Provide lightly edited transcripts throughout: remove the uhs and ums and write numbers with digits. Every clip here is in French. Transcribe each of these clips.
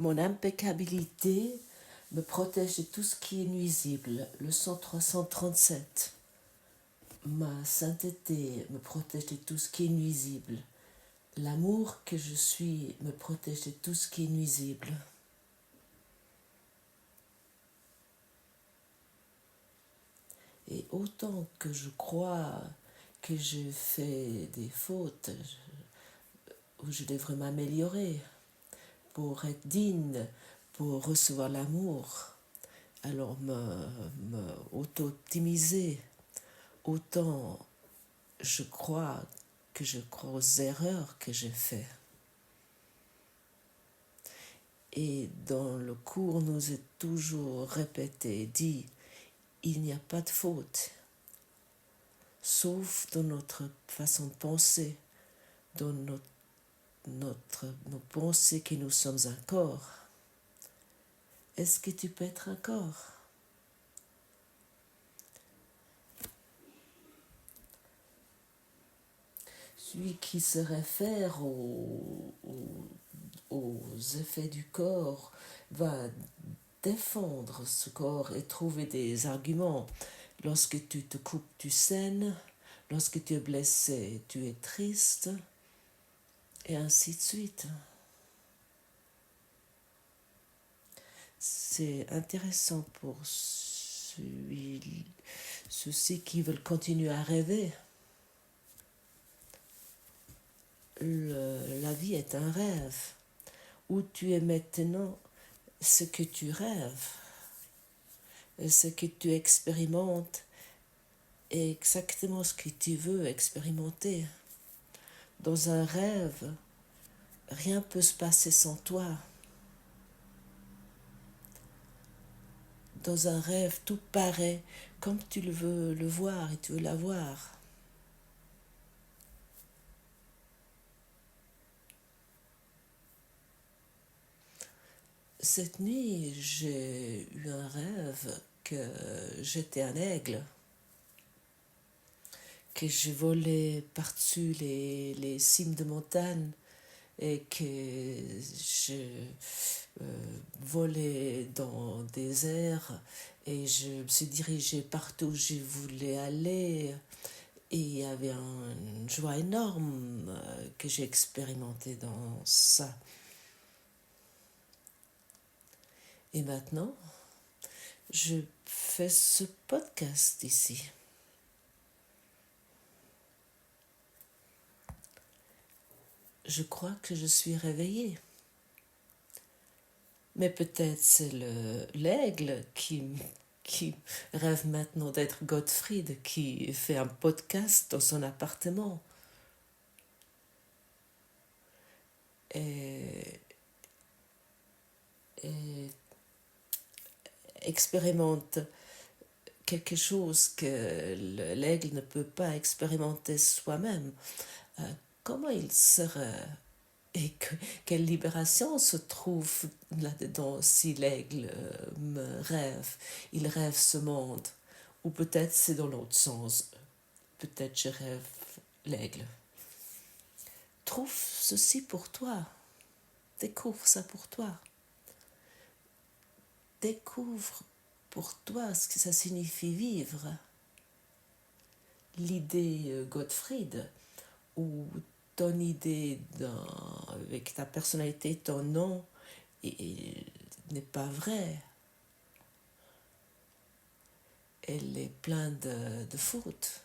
Mon impeccabilité me protège de tout ce qui est nuisible. Leçon 337. Ma sainteté me protège de tout ce qui est nuisible. L'amour que je suis me protège de tout ce qui est nuisible. Et autant que je crois que je fais des fautes, où je devrais m'améliorer pour être digne, pour recevoir l'amour, alors me auto-optimiser, autant je crois aux erreurs que j'ai faites. Et dans le cours, nous est toujours répété, dit, il n'y a pas de faute, sauf dans notre façon de penser, dans nos pensées que nous sommes un corps. Est-ce que tu peux être un corps? Celui qui se réfère aux effets du corps va défendre ce corps et trouver des arguments. Lorsque tu te coupes, tu saignes. Lorsque tu es blessé, tu es triste. Et ainsi de suite. C'est intéressant pour ceux-ci qui veulent continuer à rêver. La vie est un rêve. Où tu es maintenant, ce que tu rêves, ce que tu expérimentes est exactement ce que tu veux expérimenter. Dans un rêve, rien ne peut se passer sans toi. Dans un rêve, tout paraît comme tu le veux le voir et tu veux l'avoir. Cette nuit, j'ai eu un rêve que j'étais un aigle, que je volais par-dessus les cimes de montagne et que je volais dans des airs et je me suis dirigée partout où je voulais aller. Et il y avait une joie énorme que j'ai expérimentée dans ça. Et maintenant, je fais ce podcast ici. Je crois que je suis réveillée. Mais peut-être c'est l'aigle qui rêve maintenant d'être Gottfried, qui fait un podcast dans son appartement. Et expérimente quelque chose que l'aigle ne peut pas expérimenter soi-même. Comment il serait et quelle libération se trouve là-dedans si l'aigle me rêve, il rêve ce monde, ou peut-être c'est dans l'autre sens, peut-être je rêve l'aigle. Trouve ceci pour toi, découvre ça pour toi, découvre pour toi ce que ça signifie vivre. L'idée Gottfried, ou ton idée avec ta personnalité, ton nom, n'est pas vraie. Elle est pleine de fautes.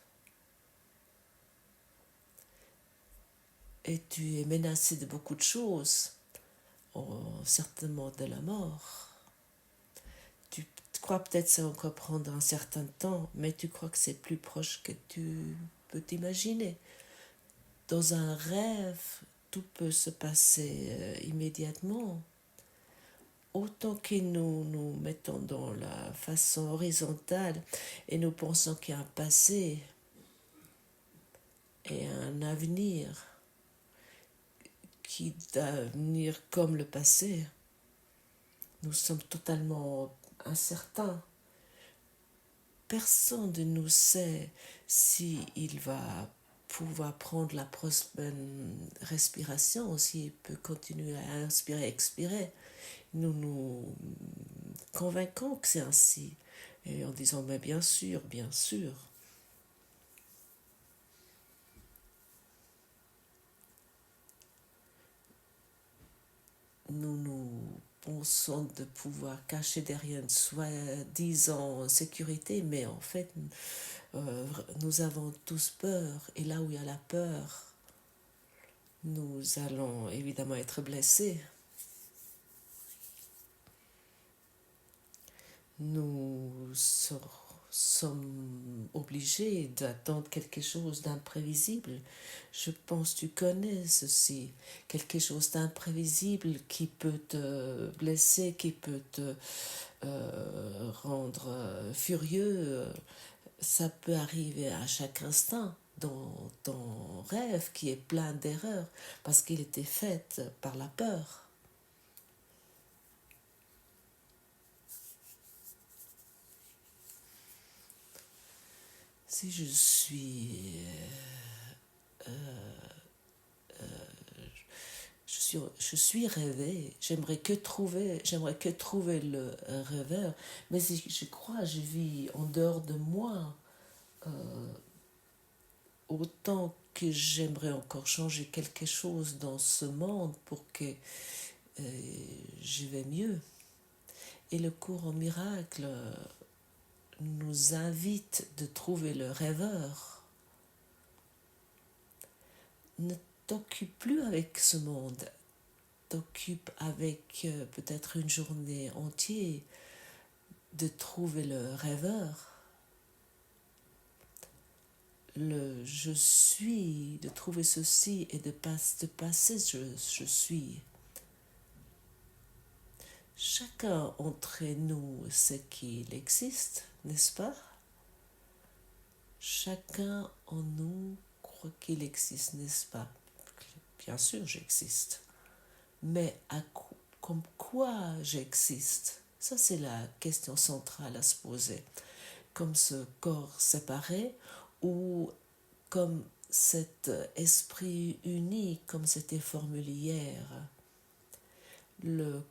Et tu es menacé de beaucoup de choses, certainement de la mort. Tu crois peut-être que ça va encore prendre un certain temps, mais tu crois que c'est plus proche que tu peux t'imaginer. Dans un rêve, tout peut se passer immédiatement. Autant que nous mettons dans la façon horizontale et nous pensons qu'il y a un passé et un avenir qui doit venir comme le passé, nous sommes totalement incertains. Personne ne nous sait s'il va pouvoir prendre la respiration aussi, il peut continuer à inspirer, expirer. Nous nous convainquons que c'est ainsi. Et en disant, mais bien sûr, bien sûr. Nous pensons de pouvoir cacher derrière une soi-disant sécurité, mais en fait, nous avons tous peur. Et là où il y a la peur, nous allons évidemment être blessés. Nous sommes obligés d'attendre quelque chose d'imprévisible. Je pense que tu connais ceci. Quelque chose d'imprévisible qui peut te blesser, qui peut te rendre furieux. Ça peut arriver à chaque instant dans ton rêve qui est plein d'erreurs parce qu'il était fait par la peur. Si je suis rêvé, j'aimerais que trouver le rêveur, mais je crois je vis en dehors de moi. Autant que j'aimerais encore changer quelque chose dans ce monde pour que je vais mieux. Et le cours en miracle nous invite de trouver le rêveur. Ne t'occupe plus avec ce monde, t'occupe avec peut-être une journée entière de trouver le rêveur. Le je suis, de trouver ceci et de passer je suis. Chacun d'entre nous sait qu'il existe, n'est-ce pas? Chacun en nous croit qu'il existe, n'est-ce pas? Bien sûr, j'existe. Mais comme quoi j'existe? Ça, c'est la question centrale à se poser. Comme ce corps séparé ou comme cet esprit uni, comme c'était formulé hier. Le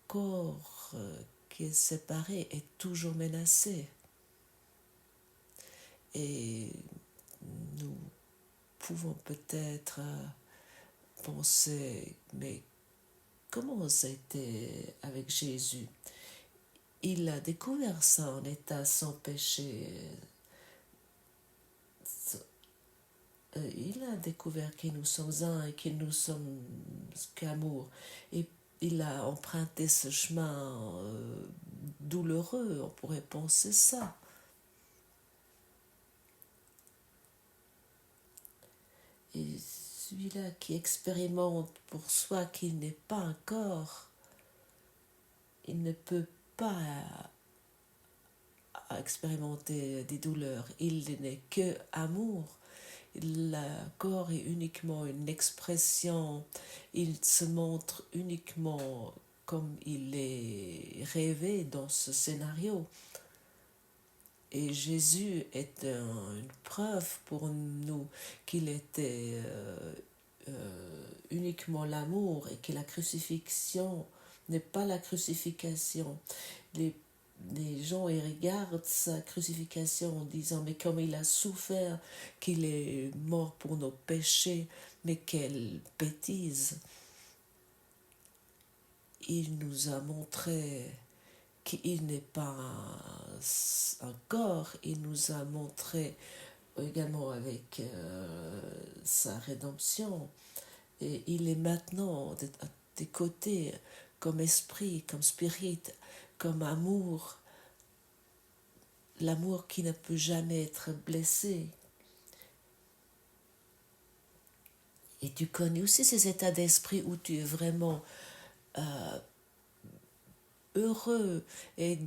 corps qui est séparé est toujours menacé. Et nous pouvons peut-être penser, mais comment ça a été avec Jésus? Il a découvert ça en état sans péché. Il a découvert que nous sommes un et que nous sommes qu'amour. Et il a emprunté ce chemin douloureux, on pourrait penser ça. Et celui-là qui expérimente pour soi qu'il n'est pas un corps, il ne peut pas expérimenter des douleurs. Il n'est que amour. Le corps est uniquement une expression. Il se montre uniquement comme il est rêvé dans ce scénario. Et Jésus est une preuve pour nous qu'il était uniquement l'amour et que la crucifixion n'est pas la crucifixion. Les gens ils regardent sa crucifixion en disant mais comme il a souffert, qu'il est mort pour nos péchés, mais quelle bêtise. Il nous a montré qu'il n'est pas un corps, il nous a montré également avec sa rédemption, et il est maintenant à tes côtés comme esprit, comme spirit, comme amour, l'amour qui ne peut jamais être blessé. Et tu connais aussi ces états d'esprit où tu es vraiment heureux et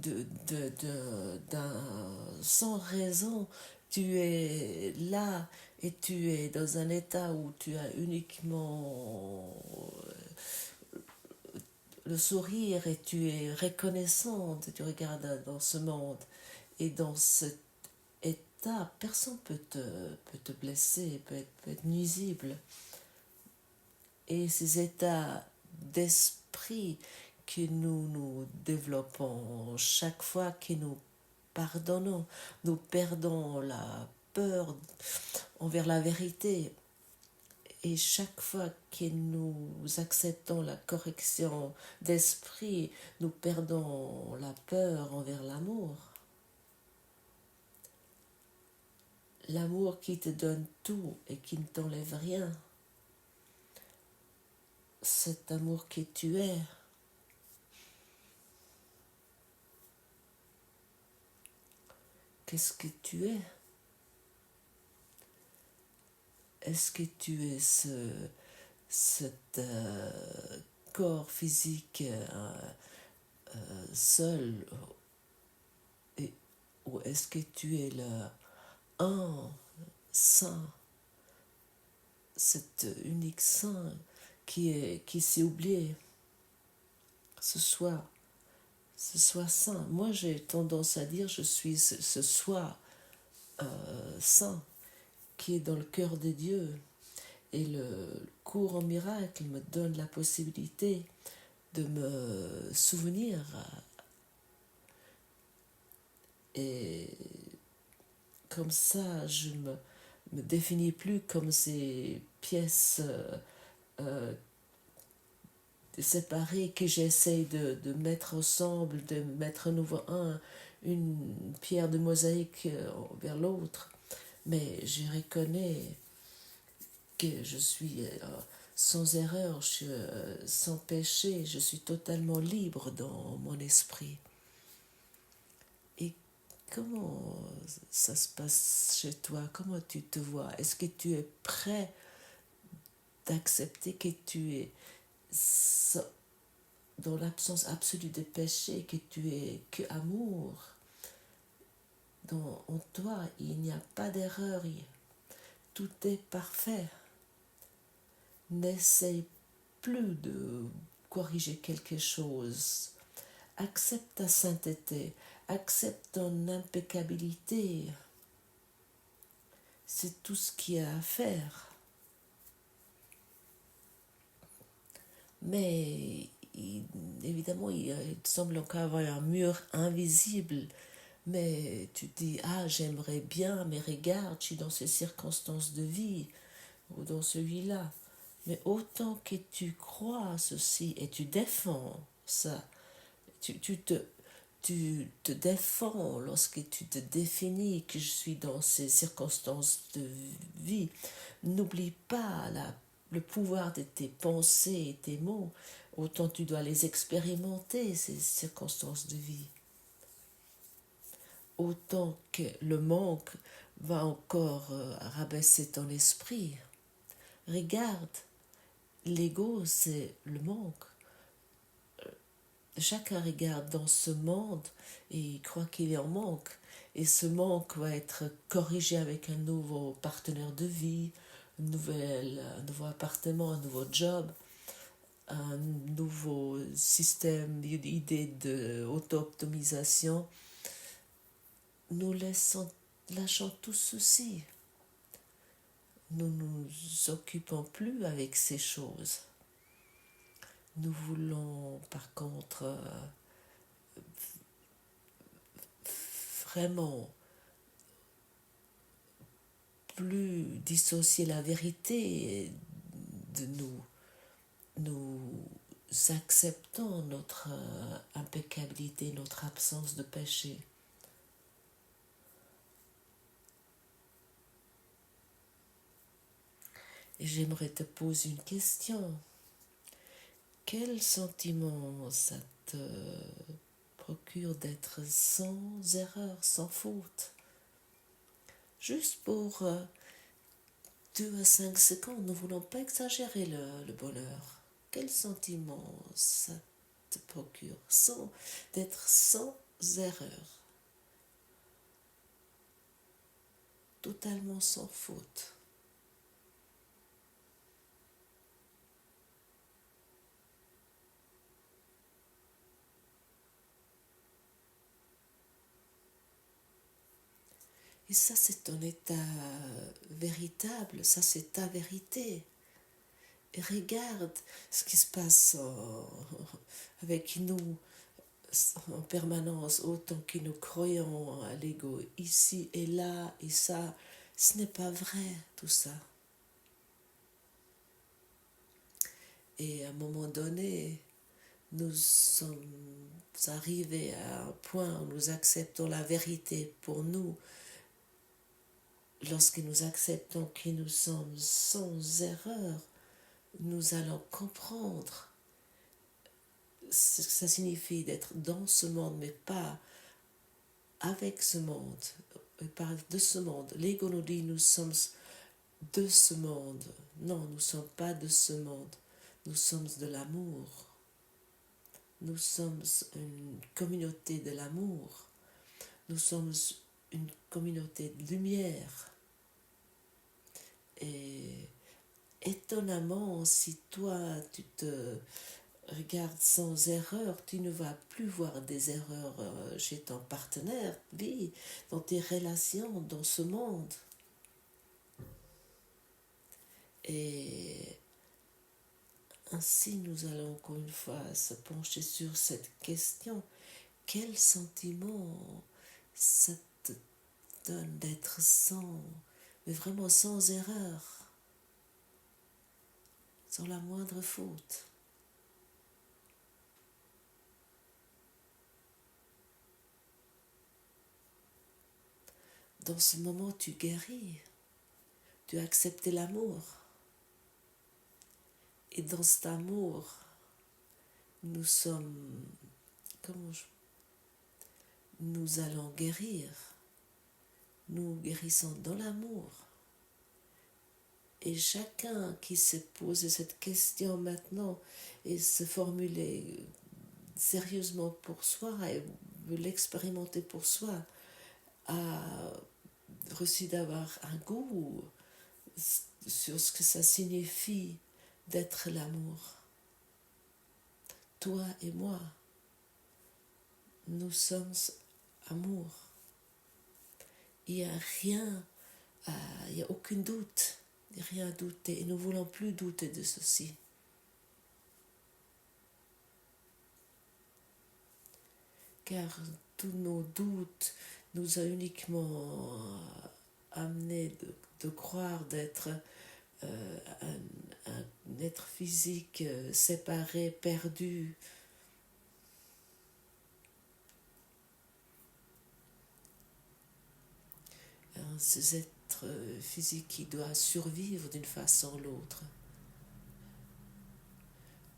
sans raison, tu es là et tu es dans un état où tu as uniquement le sourire et tu es reconnaissante, tu regardes dans ce monde et dans cet état états, personne peut te blesser, peut être nuisible. Et ces états d'esprit que nous développons chaque fois que nous pardonnons, nous perdons la peur envers la vérité. Et chaque fois que nous acceptons la correction d'esprit, nous perdons la peur envers l'amour. L'amour qui te donne tout et qui ne t'enlève rien. Cet amour que tu es. Qu'est-ce que tu es? Est-ce que tu es cet corps physique seul ou est-ce que tu es le un saint, cet unique saint qui s'est oublié? Ce soi saint. Moi j'ai tendance à dire je suis ce soi saint qui est dans le cœur de Dieu. Et le cours en miracle me donne la possibilité de me souvenir et comme ça je me définis plus comme ces pièces séparées que j'essaye de mettre ensemble, de mettre à nouveau une pierre de mosaïque vers l'autre, mais je reconnais que je suis sans erreur, sans péché, je suis totalement libre dans mon esprit. Et comment ça se passe chez toi? Comment tu te vois? Est-ce que tu es prêt d'accepter que tu es dans l'absence absolue de péché, que tu es que amour? En toi, il n'y a pas d'erreur, tout est parfait. N'essaye plus de corriger quelque chose. Accepte ta sainteté, accepte ton impeccabilité. C'est tout ce qu'il y a à faire. Mais évidemment, il semble encore avoir un mur invisible. Mais tu dis, ah, j'aimerais bien, mais regarde, je suis dans ces circonstances de vie, ou dans celui-là. Mais autant que tu crois à ceci et tu défends ça, tu te défends lorsque tu te définis que je suis dans ces circonstances de vie. N'oublie pas le pouvoir de tes pensées et tes mots. Autant tu dois les expérimenter, ces circonstances de vie. Autant que le manque va encore rabaisser ton esprit. Regarde, l'ego, c'est le manque. Chacun regarde dans ce monde et il croit qu'il est en manque. Et ce manque va être corrigé avec un nouveau partenaire de vie, un nouveau appartement, un nouveau job, un nouveau système, une idée d'auto-optimisation. Nous lâchons tout ceci. Nous ne nous occupons plus avec ces choses. Nous voulons par contre vraiment plus dissocier la vérité de nous. Nous acceptons notre impeccabilité, notre absence de péché. Et j'aimerais te poser une question. Quel sentiment ça te procure d'être sans erreur, sans faute? Juste pour 2 à 5 secondes, ne voulons pas exagérer le bonheur. Quel sentiment ça te procure d'être sans erreur, totalement sans faute? Et ça, c'est ton état véritable, ça, c'est ta vérité. Et regarde ce qui se passe avec nous en permanence, autant que nous croyons à l'ego ici et là et ça. Ce n'est pas vrai, tout ça. Et à un moment donné, nous sommes arrivés à un point où nous acceptons la vérité pour nous. Lorsque nous acceptons que nous sommes sans erreur, nous allons comprendre ce que ça signifie d'être dans ce monde, mais pas avec ce monde, pas de ce monde. L'ego nous dit nous sommes de ce monde. Non, nous ne sommes pas de ce monde. Nous sommes de l'amour. Nous sommes une communauté de l'amour. Nous sommes une communauté de lumière. Et étonnamment, si toi, tu te regardes sans erreur, tu ne vas plus voir des erreurs chez ton partenaire de vie, dans tes relations, dans ce monde. Et ainsi, nous allons encore une fois se pencher sur cette question. Quel sentiment ça te donne d'être sans, mais vraiment sans erreur, sans la moindre faute? Dans ce moment, tu guéris, tu as accepté l'amour. Et dans cet amour, nous sommes, nous allons guérir. Nous guérissons dans l'amour. Et chacun qui s'est posé cette question maintenant et se formuler sérieusement pour soi et veut l'expérimenter pour soi, a reçu d'avoir un goût sur ce que ça signifie d'être l'amour. Toi et moi, nous sommes amour. Il n'y a rien, il n'y a aucun doute, il n'y a rien à douter. Et nous ne voulons plus douter de ceci. Car tous nos doutes nous ont uniquement amené de croire d'être un être physique séparé, perdu. Ces êtres physiques qui doivent survivre d'une façon ou l'autre.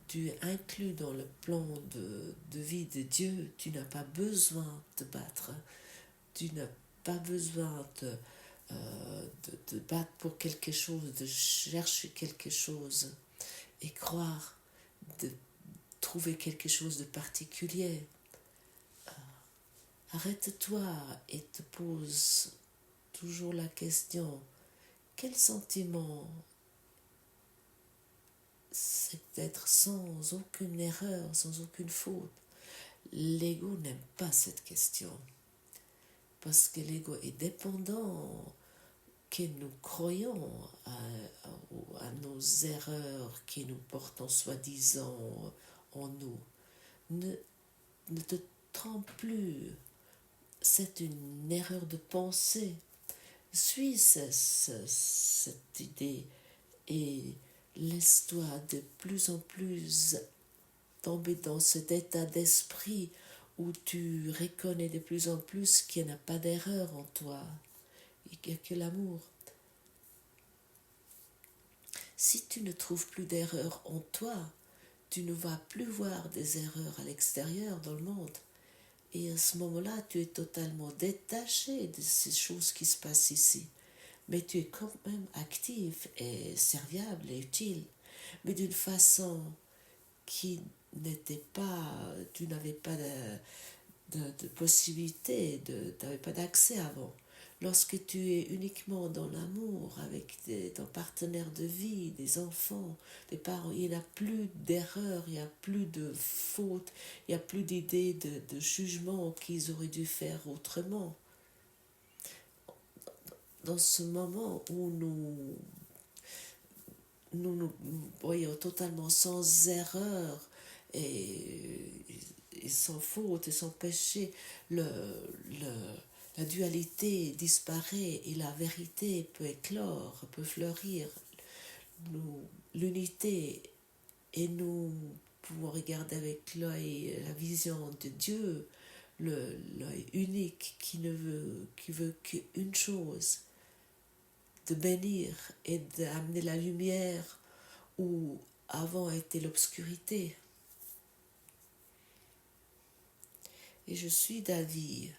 Tu es inclus dans le plan de vie de Dieu, tu n'as pas besoin de te battre, tu n'as pas besoin de battre pour quelque chose, de chercher quelque chose et croire, de trouver quelque chose de particulier. Arrête-toi et te pose toujours la question, quel sentiment c'est d'être sans aucune erreur, sans aucune faute? L'ego n'aime pas cette question, parce que l'ego est dépendant que nous croyons à nos erreurs que nous portons soi-disant en nous. Ne te trompe plus, c'est une erreur de pensée. Suis cette idée et laisse-toi de plus en plus tomber dans cet état d'esprit où tu reconnais de plus en plus qu'il n'y a pas d'erreur en toi, il n'y a que l'amour. Si tu ne trouves plus d'erreur en toi, tu ne vas plus voir des erreurs à l'extérieur dans le monde. Et à ce moment-là, tu es totalement détaché de ces choses qui se passent ici. Mais tu es quand même actif et serviable et utile, mais d'une façon qui n'était pas, tu n'avais pas de possibilité, tu n'avais pas d'accès avant. Lorsque tu es uniquement dans l'amour avec ton partenaire de vie, des enfants, des parents, il n'y a plus d'erreurs, il n'y a plus de fautes, il n'y a plus d'idées de jugement qu'ils auraient dû faire autrement. dans ce moment où nous voyons totalement sans erreur et sans faute et sans péché, la dualité disparaît et la vérité peut éclore, peut fleurir. L'unité, et nous pouvons regarder avec l'œil, la vision de Dieu, l'œil unique qui veut qu'une chose, de bénir et d'amener la lumière où avant était l'obscurité. Et je suis d'avis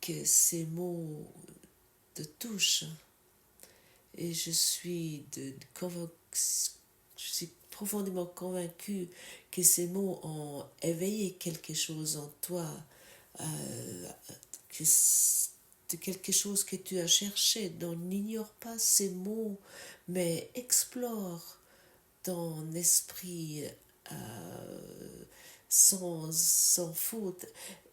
que ces mots te touchent, et je suis profondément convaincue que ces mots ont éveillé quelque chose en toi, de quelque chose que tu as cherché. Donc n'ignore pas ces mots, mais explore ton esprit sans faute,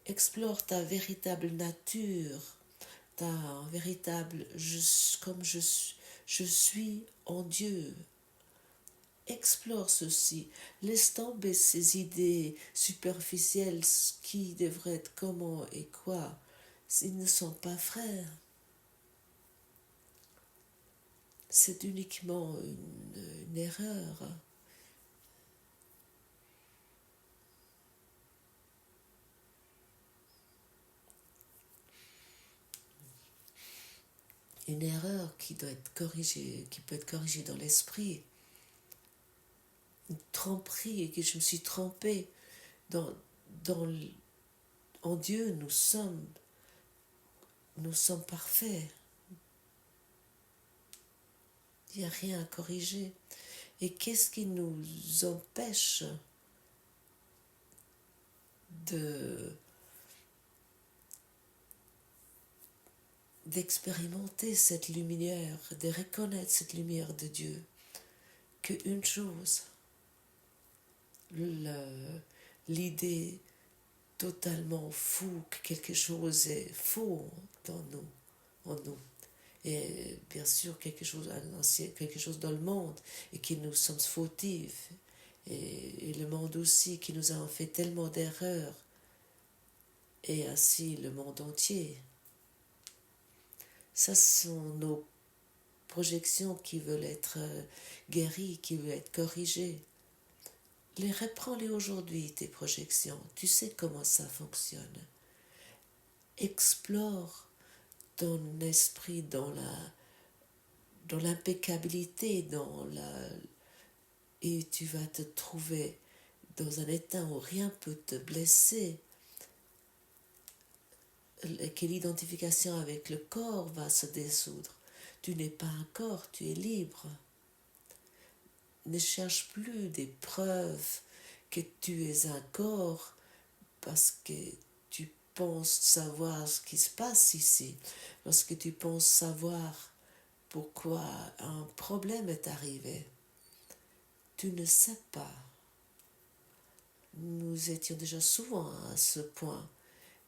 explore ta véritable nature, ta véritable comme je suis en Dieu. Explore ceci, laisse tomber ces idées superficielles qui devraient être comment et quoi. Ils ne sont pas frères. C'est uniquement une erreur. Une erreur qui doit être corrigée, qui peut être corrigée dans l'esprit. Une tromperie, et que je me suis trompée. En Dieu, nous sommes parfaits. Il n'y a rien à corriger. Et qu'est-ce qui nous empêche d'expérimenter cette lumière, de reconnaître cette lumière de Dieu? Qu'une chose, l'idée totalement fou que quelque chose est faux en nous. Et bien sûr quelque chose dans le monde, et que nous sommes fautifs, et le monde aussi qui nous a fait tellement d'erreurs, et ainsi le monde entier. Ça sont nos projections qui veulent être guéries, qui veulent être corrigées. Reprends-les aujourd'hui, tes projections. Tu sais comment ça fonctionne. Explore ton esprit dans l'impeccabilité, et tu vas te trouver dans un état où rien peut te blesser, que l'identification avec le corps va se dissoudre. Tu n'es pas un corps, tu es libre. Ne cherche plus des preuves que tu es un corps parce que tu penses savoir ce qui se passe ici. Lorsque tu penses savoir pourquoi un problème est arrivé, tu ne sais pas. Nous étions déjà souvent à ce point,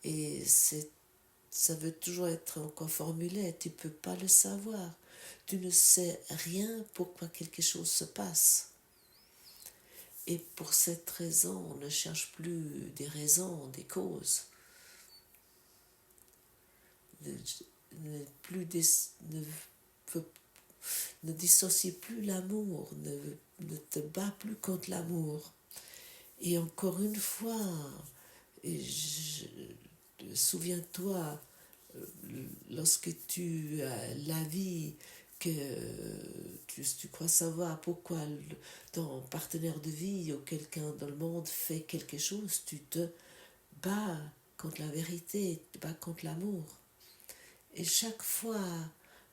et ça veut toujours être encore formulé. Tu ne peux pas le savoir. Tu ne sais rien pourquoi quelque chose se passe. Et pour cette raison, on ne cherche plus des raisons, des causes. Ne dissocie plus l'amour, ne te bats plus contre l'amour. Et encore une fois, souviens-toi, lorsque tu as l'avis que tu crois savoir pourquoi ton partenaire de vie ou quelqu'un dans le monde fait quelque chose, tu te bats contre la vérité, tu te bats contre l'amour. Et chaque fois,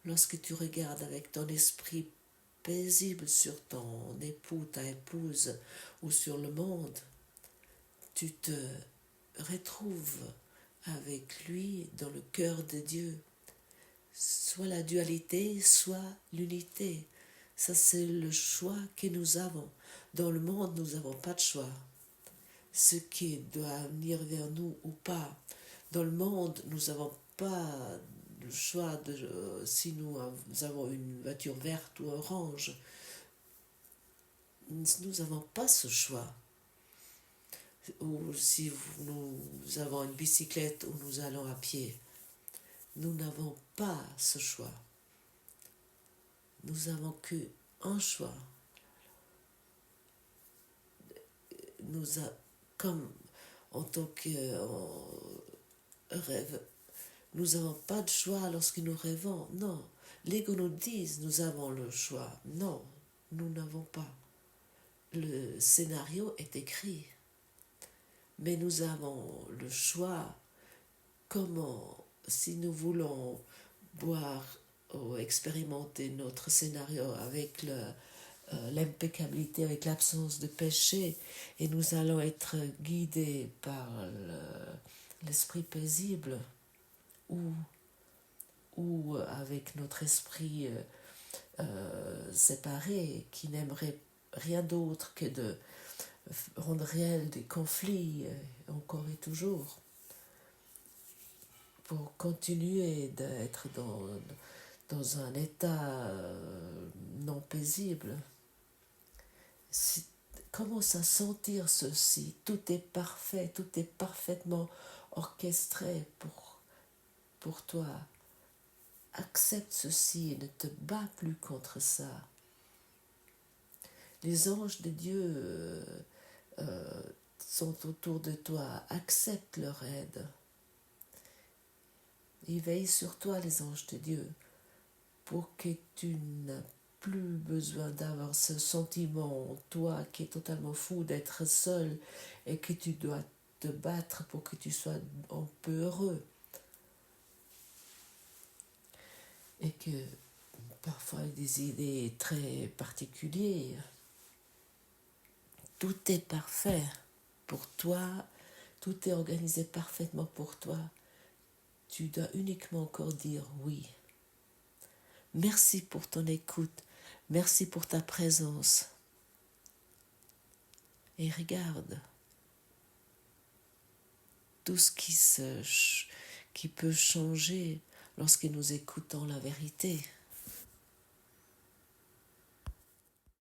lorsque tu regardes avec ton esprit paisible sur ton époux, ta épouse, ou sur le monde, tu te retrouves avec lui dans le cœur de Dieu. Soit la dualité, soit l'unité. Ça, c'est le choix que nous avons. Dans le monde, nous n'avons pas de choix. Ce qui doit venir vers nous ou pas. Dans le monde, nous n'avons pas le choix de si nous avons une voiture verte ou orange. Nous n'avons pas ce choix. Ou si nous avons une bicyclette ou nous allons à pied. Nous n'avons pas ce choix. Nous n'avons qu'un choix. Comme en tant que rêve, nous n'avons pas de choix lorsque nous rêvons. Non, l'ego nous dit nous avons le choix. Non, nous n'avons pas. Le scénario est écrit. Mais nous avons le choix. Comment, si nous voulons boire ou expérimenter notre scénario avec l'impeccabilité, avec l'absence de péché, et nous allons être guidés par l'esprit paisible, ou avec notre esprit séparé, qui n'aimerait rien d'autre que de rendre réel des conflits, encore et toujours, pour continuer d'être dans un état non paisible. Commence à sentir ceci, tout est parfait, tout est parfaitement orchestré pour toi. Accepte ceci et ne te bats plus contre ça. Les anges de Dieu sont autour de toi, accepte leur aide. Ils veillent sur toi, les anges de Dieu, pour que tu n'aies plus besoin d'avoir ce sentiment, toi qui es totalement fou d'être seul et que tu dois te battre pour que tu sois un peu heureux. Et que parfois des idées très particulières. Tout est parfait pour toi, tout est organisé parfaitement pour toi. Tu dois uniquement encore dire oui. Merci pour ton écoute, merci pour ta présence. Et regarde tout ce qui peut changer lorsque nous écoutons la vérité.